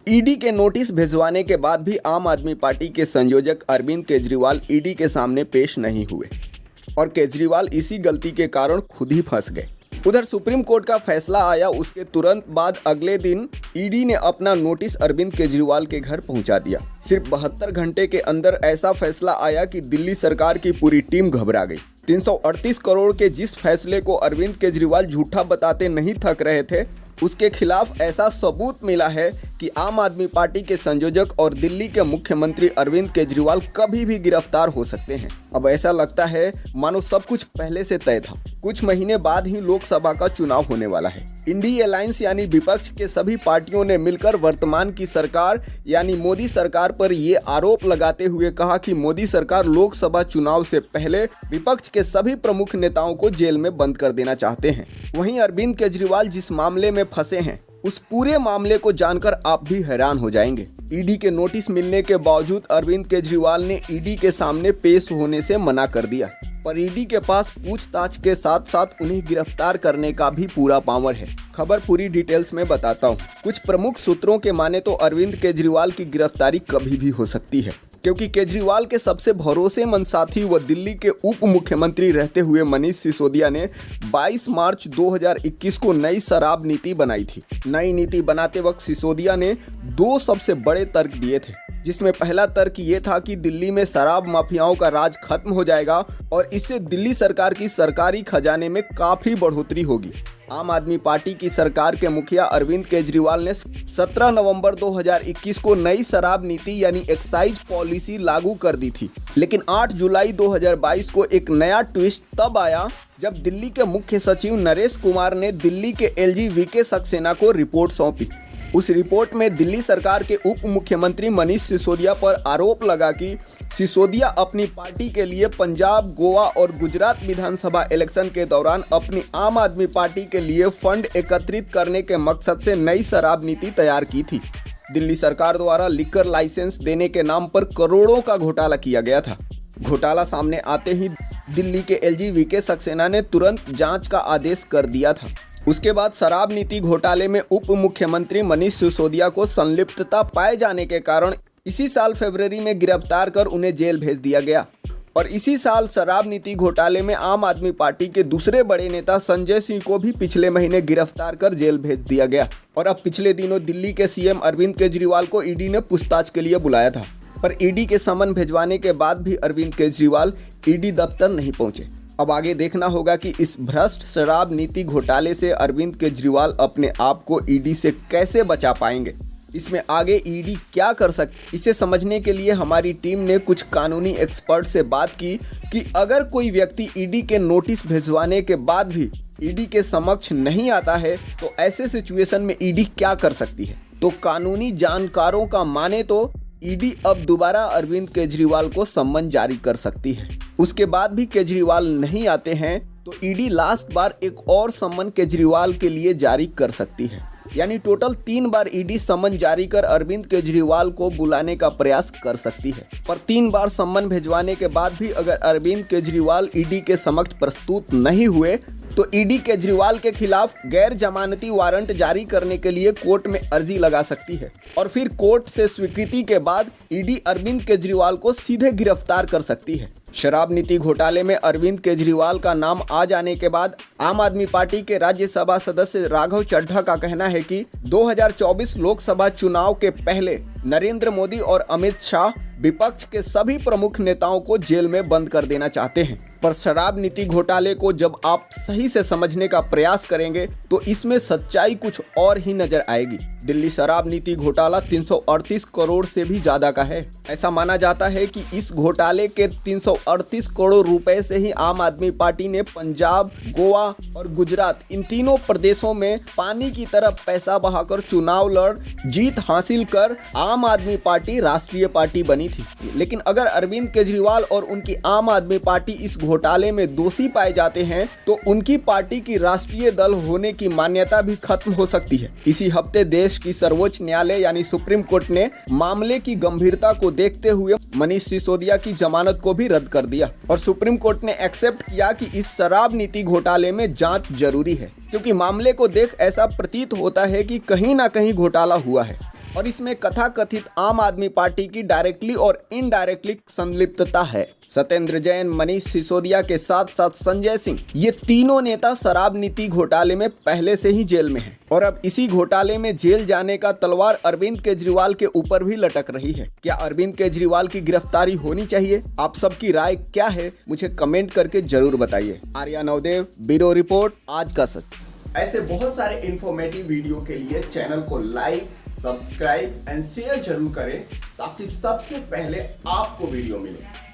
ED के notice भिजवाने के बाद भी आम आदमी पार्टी के संयोजक अरविंद केजरीवाल ईडी के सामने पेश नहीं हुए और केजरीवाल इसी गलती के कारण खुद ही फंस गए। उधर सुप्रीम कोर्ट का फैसला आया, उसके तुरंत बाद अगले दिन ईडी ने अपना नोटिस अरविंद केजरीवाल के घर पहुंचा दिया। सिर्फ 72 घंटे के अंदर ऐसा फैसला आया कि दिल्ली सरकार की पूरी टीम घबरा गई। 338 करोड़ के जिस फैसले को अरविंद केजरीवाल झूठा बताते नहीं थक रहे थे, उसके खिलाफ ऐसा सबूत मिला है कि आम आदमी पार्टी के संयोजक और दिल्ली के मुख्यमंत्री अरविंद केजरीवाल कभी भी गिरफ्तार हो सकते हैं। अब ऐसा लगता है मानो सब कुछ पहले से तय था। कुछ महीने बाद ही लोकसभा का चुनाव होने वाला है। इंडी अलायंस यानी विपक्ष के सभी पार्टियों ने मिलकर वर्तमान की सरकार यानी मोदी सरकार पर ये आरोप लगाते हुए कहा कि मोदी सरकार लोकसभा चुनाव से पहले विपक्ष के सभी प्रमुख नेताओं को जेल में बंद कर देना चाहते हैं। वहीं अरविंद केजरीवाल जिस मामले में फंसे हैं, उस पूरे मामले को जानकर आप भी हैरान हो जाएंगे। ईडी के नोटिस मिलने के बावजूद अरविंद केजरीवाल ने ईडी के सामने पेश होने से मना कर दिया, पर ईडी के पास पूछताछ के साथ साथ उन्हें गिरफ्तार करने का भी पूरा पावर है। खबर पूरी डिटेल्स में बताता हूँ। कुछ प्रमुख सूत्रों के माने तो अरविंद केजरीवाल की गिरफ्तारी कभी भी हो सकती है, क्योंकि केजरीवाल के सबसे भरोसेमंद साथी व दिल्ली के उप मुख्यमंत्री रहते हुए मनीष सिसोदिया ने 22 मार्च 2021 को नई शराब नीति बनाई थी। नई नीति बनाते वक्त सिसोदिया ने 2 सबसे बड़े तर्क दिए थे, जिसमें पहला तर्क ये था कि दिल्ली में शराब माफियाओं का राज खत्म हो जाएगा और इससे दिल्ली सरकार की सरकारी खजाने में काफी बढ़ोतरी होगी। आम आदमी पार्टी की सरकार के मुखिया अरविंद केजरीवाल ने 17 नवंबर 2021 को नई शराब नीति यानी एक्साइज पॉलिसी लागू कर दी थी, लेकिन 8 जुलाई 2022 को एक नया ट्विस्ट तब आया जब दिल्ली के मुख्य सचिव नरेश कुमार ने दिल्ली के एलजी वीके सक्सेना को रिपोर्ट सौंपी। उस रिपोर्ट में दिल्ली सरकार के उप मुख्यमंत्री मनीष सिसोदिया पर आरोप लगा कि सिसोदिया अपनी पार्टी के लिए पंजाब, गोवा और गुजरात विधानसभा इलेक्शन के दौरान अपनी आम आदमी पार्टी के लिए फंड एकत्रित करने के मकसद से नई शराब नीति तैयार की थी। दिल्ली सरकार द्वारा लिकर लाइसेंस देने के नाम पर करोड़ों का घोटाला किया गया था। घोटाला सामने आते ही दिल्ली के एलजी वीके सक्सेना ने तुरंत जाँच का आदेश कर दिया था। उसके बाद शराब नीति घोटाले में उप मुख्यमंत्री मनीष सिसोदिया को संलिप्तता पाए जाने के कारण इसी साल फरवरी में गिरफ्तार कर उन्हें जेल भेज दिया गया और इसी साल शराब नीति घोटाले में आम आदमी पार्टी के दूसरे बड़े नेता संजय सिंह को भी पिछले महीने गिरफ्तार कर जेल भेज दिया गया। और अब पिछले दिनों दिल्ली के सीएम अरविंद केजरीवाल को ईडी ने पूछताछ के लिए बुलाया था, पर ईडी के समन भिजवाने के बाद भी अरविंद केजरीवाल ईडी दफ्तर नहीं पहुंचे। अब आगे देखना होगा कि इस भ्रष्ट शराब नीति घोटाले से अरविंद केजरीवाल अपने आप को ईडी से कैसे बचा पाएंगे। इसमें आगे ईडी क्या कर सकती, इसे समझने के लिए हमारी टीम ने कुछ कानूनी एक्सपर्ट से बात की कि अगर कोई व्यक्ति ईडी के नोटिस भिजवाने के बाद भी ईडी के समक्ष नहीं आता है तो ऐसे सिचुएशन में ईडी क्या कर सकती है। तो कानूनी जानकारों का माने तो ईडी अब दोबारा अरविंद केजरीवाल को सम्मन जारी कर सकती है। उसके बाद भी केजरीवाल नहीं आते हैं तो ईडी लास्ट बार एक और सम्मन केजरीवाल के लिए जारी कर सकती है, यानी टोटल 3 बार ईडी सम्मन जारी कर अरविंद केजरीवाल को बुलाने का प्रयास कर सकती है। पर 3 बार सम्मन भिजवाने के बाद भी अगर अरविंद केजरीवाल ईडी के समक्ष प्रस्तुत नहीं हुए तो ईडी केजरीवाल के खिलाफ गैर जमानती वारंट जारी करने के लिए कोर्ट में अर्जी लगा सकती है और फिर कोर्ट से स्वीकृति के बाद ईडी अरविंद केजरीवाल को सीधे गिरफ्तार कर सकती है। शराब नीति घोटाले में अरविंद केजरीवाल का नाम आ जाने के बाद आम आदमी पार्टी के राज्यसभा सदस्य राघव चड्ढा का कहना है कि 2024 लोकसभा चुनाव के पहले नरेंद्र मोदी और अमित शाह विपक्ष के सभी प्रमुख नेताओं को जेल में बंद कर देना चाहते हैं। पर शराब नीति घोटाले को जब आप सही से समझने का प्रयास करेंगे तो इसमें सच्चाई कुछ और ही नजर आएगी। दिल्ली शराब नीति घोटाला 338 करोड़ से भी ज्यादा का है। ऐसा माना जाता है कि इस घोटाले के 338 करोड़ रुपए से ही आम आदमी पार्टी ने पंजाब, गोवा और गुजरात इन तीनों प्रदेशों में पानी की तरह पैसा बहाकर चुनाव लड़ जीत हासिल कर आम आदमी पार्टी राष्ट्रीय पार्टी बनी थी। लेकिन अगर अरविंद केजरीवाल और उनकी आम आदमी पार्टी इस घोटाले में दोषी पाए जाते हैं तो उनकी पार्टी की राष्ट्रीय दल होने की मान्यता भी खत्म हो सकती है। इसी हफ्ते देश की सर्वोच्च न्यायालय यानी सुप्रीम कोर्ट ने मामले की गंभीरता को देखते हुए मनीष सिसोदिया की जमानत को भी रद्द कर दिया और सुप्रीम कोर्ट ने एक्सेप्ट किया कि इस शराब नीति घोटाले में जांच जरूरी है, क्योंकि मामले को देख ऐसा प्रतीत होता है कि कहीं ना कहीं घोटाला हुआ है। और इसमें कथाकथित आम आदमी पार्टी की डायरेक्टली और इनडायरेक्टली संलिप्तता है। सत्येंद्र जैन, मनीष सिसोदिया के साथ साथ संजय सिंह, ये तीनों नेता शराब नीति घोटाले में पहले से ही जेल में हैं और अब इसी घोटाले में जेल जाने का तलवार अरविंद केजरीवाल के ऊपर भी लटक रही है। क्या अरविंद केजरीवाल की गिरफ्तारी होनी चाहिए? आप सबकी राय क्या है, मुझे कमेंट करके जरूर बताइए। आर्या नवदेव, ब्यूरो रिपोर्ट, आज का सच। ऐसे बहुत सारे इंफॉर्मेटिव वीडियो के लिए चैनल को लाइक, सब्सक्राइब एंड शेयर जरूर करें ताकि सबसे पहले आपको वीडियो मिले।